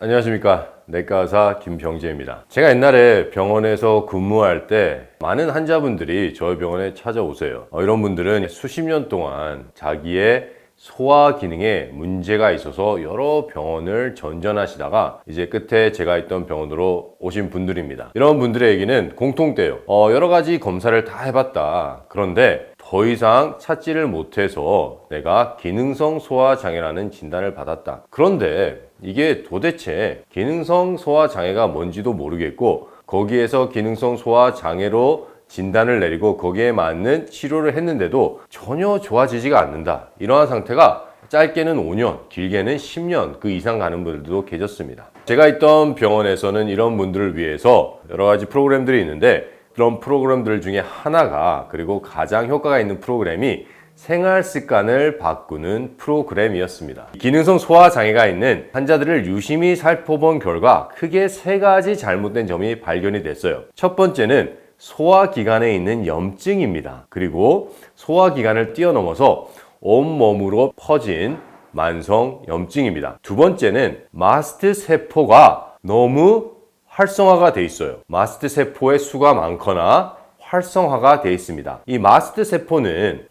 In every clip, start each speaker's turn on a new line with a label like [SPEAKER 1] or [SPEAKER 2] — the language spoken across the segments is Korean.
[SPEAKER 1] 안녕하십니까, 내과의사 김병재입니다. 제가 옛날에 병원에서 근무할 때 많은 환자분들이 저희 병원에 찾아오세요. 이런 분들은 수십 년 동안 자기의 소화 기능에 문제가 있어서 여러 병원을 전전하시다가 이제 끝에 제가 있던 병원으로 오신 분들입니다. 이런 분들의 얘기는 공통돼요. 여러 가지 검사를 다 해봤다. 그런데 더 이상 찾지를 못해서 내가 기능성 소화 장애라는 진단을 받았다. 그런데 이게 도대체 기능성 소화 장애가 뭔지도 모르겠고, 거기에서 기능성 소화 장애로 진단을 내리고 거기에 맞는 치료를 했는데도 전혀 좋아지지가 않는다. 이러한 상태가 짧게는 5년, 길게는 10년 그 이상 가는 분들도 계셨습니다. 제가 있던 병원에서는 이런 분들을 위해서 여러 가지 프로그램들이 있는데, 그런 프로그램들 중에 하나가, 그리고 가장 효과가 있는 프로그램이 생활 습관을 바꾸는 프로그램이었습니다. 기능성 소화 장애가 있는 환자들을 유심히 살펴본 결과 크게 세 가지 잘못된 점이 발견이 됐어요. 첫 번째는 소화기관에 있는 염증입니다. 그리고 소화기관을 뛰어넘어서 온몸으로 퍼진 만성 염증입니다. 두 번째는 마스트 세포가 너무 활성화가 돼 있어요. 마스트 세포의 수가 많거나 활성화가 되어 있습니다. 이 마스트 세포는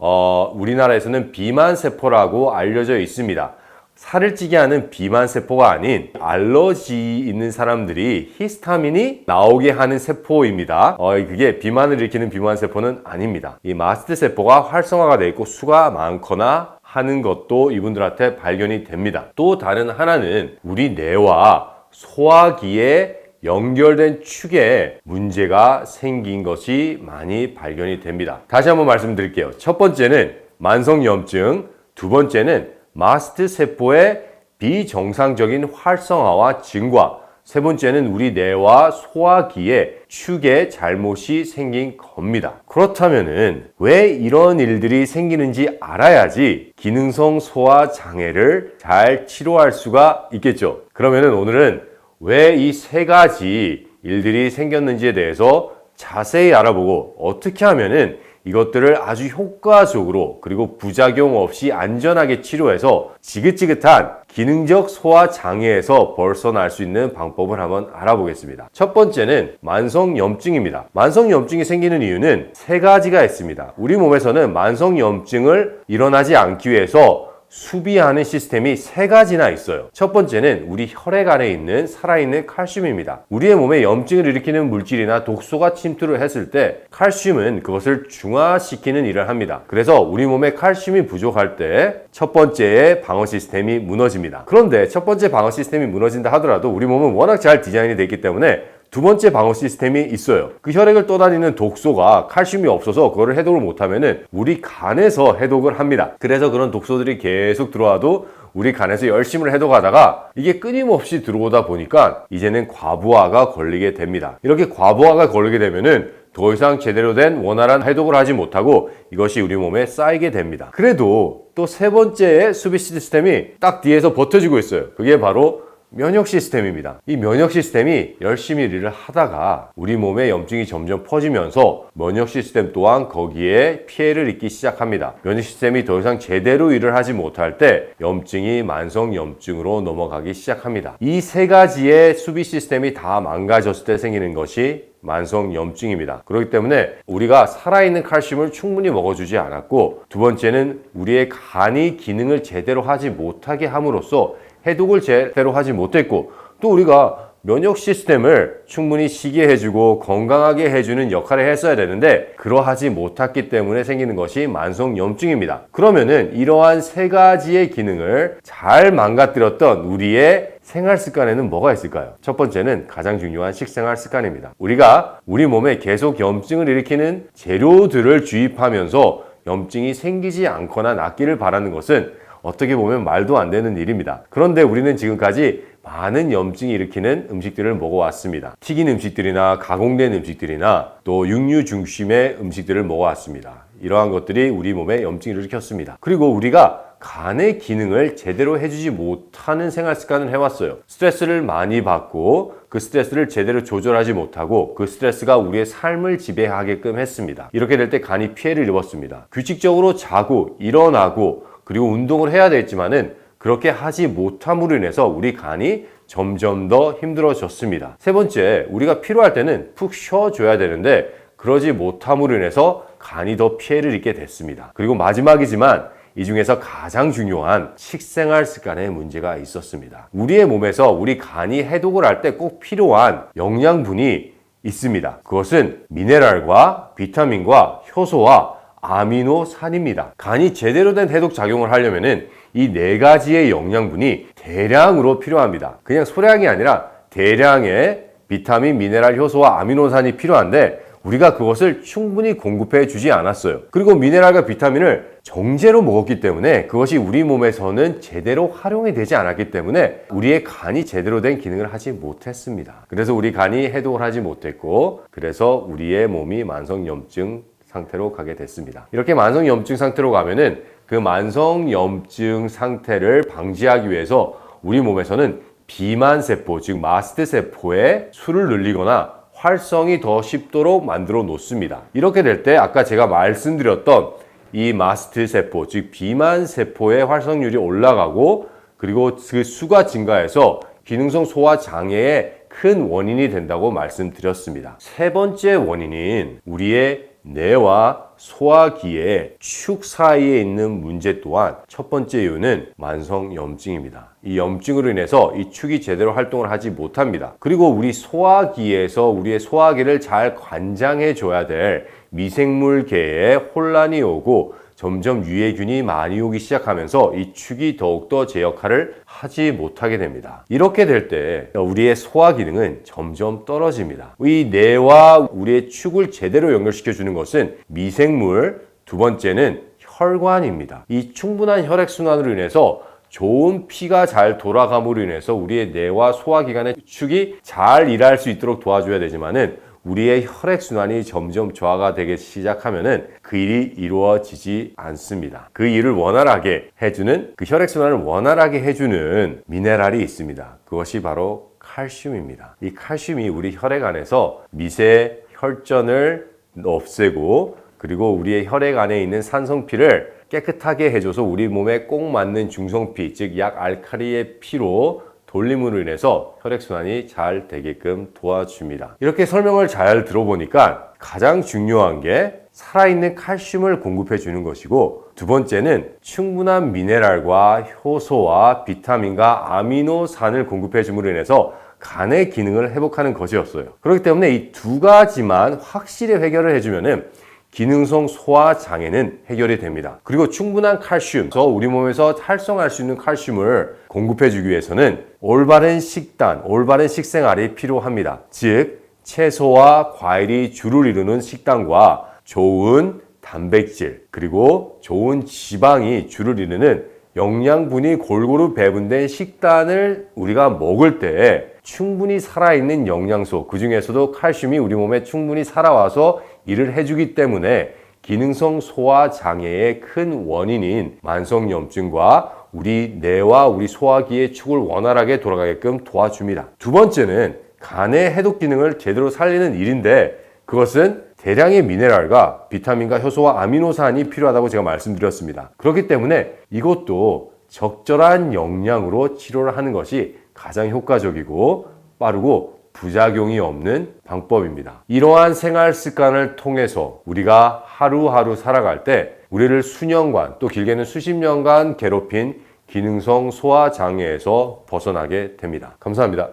[SPEAKER 1] 우리나라에서는 비만 세포라고 알려져 있습니다. 살을 찌게 하는 비만 세포가 아닌 알러지 있는 사람들이 히스타민이 나오게 하는 세포입니다. 그게 비만을 일으키는 비만 세포는 아닙니다. 이 마스트 세포가 활성화가 되어 있고 수가 많거나 하는 것도 이분들한테 발견이 됩니다. 또 다른 하나는 우리 뇌와 소화기에 연결된 축에 문제가 생긴 것이 많이 발견이 됩니다. 다시 한번 말씀드릴게요. 첫 번째는 만성염증, 두 번째는 마스트 세포의 비정상적인 활성화와 증가, 세 번째는 우리 뇌와 소화기의 축에 잘못이 생긴 겁니다. 그렇다면은 왜 이런 일들이 생기는지 알아야지 기능성 소화 장애를 잘 치료할 수가 있겠죠. 그러면은 오늘은 왜 이 세 가지 일들이 생겼는지에 대해서 자세히 알아보고, 어떻게 하면은 이것들을 아주 효과적으로 그리고 부작용 없이 안전하게 치료해서 지긋지긋한 기능적 소화 장애에서 벗어날 수 있는 방법을 한번 알아보겠습니다. 첫 번째는 만성염증입니다. 만성염증이 생기는 이유는 세 가지가 있습니다. 우리 몸에서는 만성염증을 일어나지 않기 위해서 수비하는 시스템이 세 가지나 있어요. 첫 번째는 우리 혈액 안에 있는 살아있는 칼슘입니다. 우리의 몸에 염증을 일으키는 물질이나 독소가 침투를 했을 때 칼슘은 그것을 중화시키는 일을 합니다. 그래서 우리 몸에 칼슘이 부족할 때 첫 번째의 방어 시스템이 무너집니다. 그런데 첫 번째 방어 시스템이 무너진다 하더라도 우리 몸은 워낙 잘 디자인이 되어 있기 때문에 두 번째 방어 시스템이 있어요. 그 혈액을 떠다니는 독소가 칼슘이 없어서 그거를 해독을 못하면은 우리 간에서 해독을 합니다. 그래서 그런 독소들이 계속 들어와도 우리 간에서 열심히 해독하다가 이게 끊임없이 들어오다 보니까 이제는 과부하가 걸리게 됩니다. 이렇게 과부하가 걸리게 되면은 더 이상 제대로 된 원활한 해독을 하지 못하고 이것이 우리 몸에 쌓이게 됩니다. 그래도 또 세 번째의 수비 시스템이 딱 뒤에서 버텨주고 있어요. 그게 바로 면역 시스템입니다. 이 면역 시스템이 열심히 일을 하다가 우리 몸에 염증이 점점 퍼지면서 면역 시스템 또한 거기에 피해를 입기 시작합니다. 면역 시스템이 더 이상 제대로 일을 하지 못할 때 염증이 만성염증으로 넘어가기 시작합니다. 이 세 가지의 수비 시스템이 다 망가졌을 때 생기는 것이 만성염증입니다. 그렇기 때문에 우리가 살아있는 칼슘을 충분히 먹어주지 않았고, 두 번째는 우리의 간이 기능을 제대로 하지 못하게 함으로써 해독을 제대로 하지 못했고, 또 우리가 면역 시스템을 충분히 쉬게 해주고 건강하게 해주는 역할을 했어야 되는데 그러하지 못했기 때문에 생기는 것이 만성염증입니다. 그러면은 이러한 세 가지의 기능을 잘 망가뜨렸던 우리의 생활 습관에는 뭐가 있을까요? 첫 번째는 가장 중요한 식생활 습관입니다. 우리가 우리 몸에 계속 염증을 일으키는 재료들을 주입하면서 염증이 생기지 않거나 낫기를 바라는 것은 어떻게 보면 말도 안 되는 일입니다. 그런데 우리는 지금까지 많은 염증이 일으키는 음식들을 먹어왔습니다. 튀긴 음식들이나 가공된 음식들이나 또 육류 중심의 음식들을 먹어왔습니다. 이러한 것들이 우리 몸에 염증을 일으켰습니다. 그리고 우리가 간의 기능을 제대로 해주지 못하는 생활 습관을 해왔어요. 스트레스를 많이 받고 그 스트레스를 제대로 조절하지 못하고 그 스트레스가 우리의 삶을 지배하게끔 했습니다. 이렇게 될 때 간이 피해를 입었습니다. 규칙적으로 자고 일어나고 그리고 운동을 해야 되겠지만은 그렇게 하지 못함으로 인해서 우리 간이 점점 더 힘들어졌습니다. 세 번째, 우리가 필요할 때는 푹 쉬어줘야 되는데 그러지 못함으로 인해서 간이 더 피해를 입게 됐습니다. 그리고 마지막이지만 이 중에서 가장 중요한 식생활 습관에 문제가 있었습니다. 우리의 몸에서 우리 간이 해독을 할 때 꼭 필요한 영양분이 있습니다. 그것은 미네랄과 비타민과 효소와 아미노산입니다. 간이 제대로 된 해독 작용을 하려면은 이 네 가지의 영양분이 대량으로 필요합니다. 그냥 소량이 아니라 대량의 비타민, 미네랄, 효소와 아미노산이 필요한데 우리가 그것을 충분히 공급해 주지 않았어요. 그리고 미네랄과 비타민을 정제로 먹었기 때문에 그것이 우리 몸에서는 제대로 활용이 되지 않았기 때문에 우리의 간이 제대로 된 기능을 하지 못했습니다. 그래서 우리 간이 해독을 하지 못했고 그래서 우리의 몸이 만성염증 상태로 가게 됐습니다. 이렇게 만성염증 상태로 가면은 그 만성염증 상태를 방지하기 위해서 우리 몸에서는 비만세포, 즉 마스트세포의 수를 늘리거나 활성이 더 쉽도록 만들어 놓습니다. 이렇게 될 때 아까 제가 말씀드렸던 이 마스트세포, 즉 비만세포의 활성률이 올라가고 그리고 그 수가 증가해서 기능성 소화 장애의 큰 원인이 된다고 말씀드렸습니다. 세 번째 원인인 우리의 뇌와 소화기의 축 사이에 있는 문제 또한 첫 번째 이유는 만성염증입니다. 이 염증으로 인해서 이 축이 제대로 활동을 하지 못합니다. 그리고 우리 소화기에서 우리의 소화기를 잘 관장해 줘야 될 미생물계에 혼란이 오고 점점 유해균이 많이 오기 시작하면서 이 축이 더욱더 제 역할을 하지 못하게 됩니다. 이렇게 될 때 우리의 소화 기능은 점점 떨어집니다. 이 뇌와 우리의 축을 제대로 연결시켜 주는 것은 미생물, 두 번째는 혈관입니다. 이 충분한 혈액순환으로 인해서 좋은 피가 잘 돌아감으로 인해서 우리의 뇌와 소화기관의 축이 잘 일할 수 있도록 도와줘야 되지만은 우리의 혈액순환이 점점 저하가 되기 시작하면은 그 일이 이루어지지 않습니다. 그 일을 원활하게 해주는, 그 혈액순환을 원활하게 해주는 미네랄이 있습니다. 그것이 바로 칼슘입니다. 이 칼슘이 우리 혈액 안에서 미세 혈전을 없애고 그리고 우리의 혈액 안에 있는 산성피를 깨끗하게 해줘서 우리 몸에 꼭 맞는 중성피, 즉 약 알칼리의 피로 돌림으로 인해서 혈액순환이 잘 되게끔 도와줍니다. 이렇게 설명을 잘 들어보니까 가장 중요한 게 살아있는 칼슘을 공급해 주는 것이고 두 번째는 충분한 미네랄과 효소와 비타민과 아미노산을 공급해 줌으로 인해서 간의 기능을 회복하는 것이었어요. 그렇기 때문에 이 두 가지만 확실히 해결을 해주면은 기능성 소화 장애는 해결이 됩니다. 그리고 충분한 칼슘, 우리 몸에서 활성화할 수 있는 칼슘을 공급해 주기 위해서는 올바른 식단, 올바른 식생활이 필요합니다. 즉 채소와 과일이 주를 이루는 식단과 좋은 단백질 그리고 좋은 지방이 주를 이루는 영양분이 골고루 배분된 식단을 우리가 먹을 때 충분히 살아있는 영양소, 그 중에서도 칼슘이 우리 몸에 충분히 살아와서 일을 해주기 때문에 기능성 소화 장애의 큰 원인인 만성염증과 우리 뇌와 우리 소화기의 축을 원활하게 돌아가게끔 도와줍니다. 두 번째는 간의 해독 기능을 제대로 살리는 일인데 그것은 대량의 미네랄과 비타민과 효소와 아미노산이 필요하다고 제가 말씀드렸습니다. 그렇기 때문에 이것도 적절한 영양으로 치료를 하는 것이 가장 효과적이고 빠르고 부작용이 없는 방법입니다. 이러한 생활 습관을 통해서 우리가 하루하루 살아갈 때 우리를 수년간 또 길게는 수십 년간 괴롭힌 기능성 소화 장애에서 벗어나게 됩니다. 감사합니다.